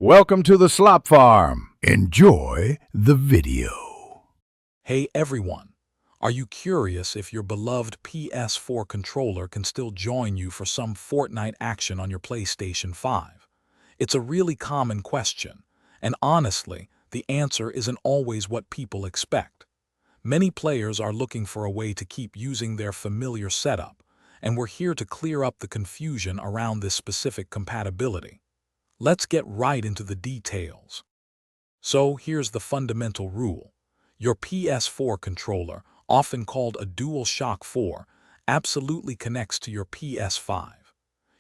Welcome to the Slop Farm. Enjoy the video. Hey everyone, are you curious if your beloved PS4 controller can still join you for some Fortnite action on your PlayStation 5? It's a really common question, and honestly, the answer isn't always what people expect. Many players are looking for a way to keep using their familiar setup, and we're here to clear up the confusion around this specific compatibility. Let's get right into the details. So here's the fundamental rule. Your PS4 controller, often called a DualShock 4, absolutely connects to your PS5.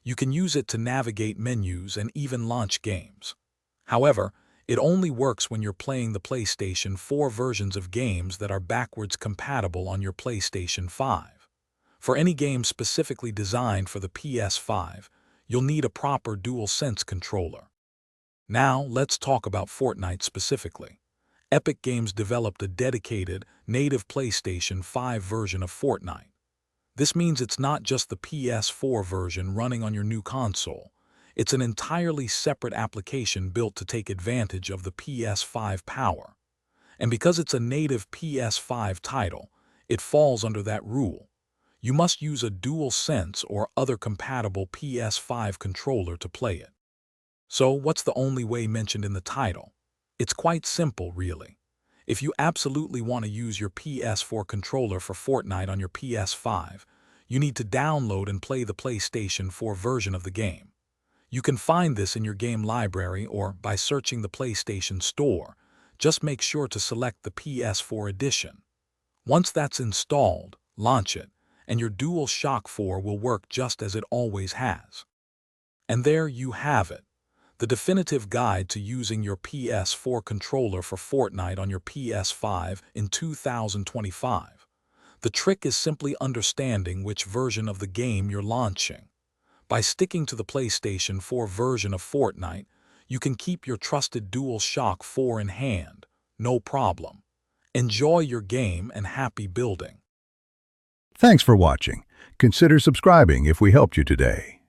You can use it to navigate menus and even launch games. However, it only works when you're playing the PlayStation 4 versions of games that are backwards compatible on your PlayStation 5. For any game specifically designed for the PS5, you'll need a proper DualSense controller. Now, let's talk about Fortnite specifically. Epic Games developed a dedicated, native PlayStation 5 version of Fortnite. This means it's not just the PS4 version running on your new console. It's an entirely separate application built to take advantage of the PS5 power. And because it's a native PS5 title, it falls under that rule. You must use a DualSense or other compatible PS5 controller to play it. So, what's the only way mentioned in the title? It's quite simple, really. If you absolutely want to use your PS4 controller for Fortnite on your PS5, you need to download and play the PlayStation 4 version of the game. You can find this in your game library or by searching the PlayStation Store. Just make sure to select the PS4 edition. Once that's installed, launch it, and your DualShock 4 will work just as it always has. And there you have it. The definitive guide to using your PS4 controller for Fortnite on your PS5 in 2025. The trick is simply understanding which version of the game you're launching. By sticking to the PlayStation 4 version of Fortnite, you can keep your trusted DualShock 4 in hand, no problem. Enjoy your game and happy building. Thanks for watching. Consider subscribing if we helped you today.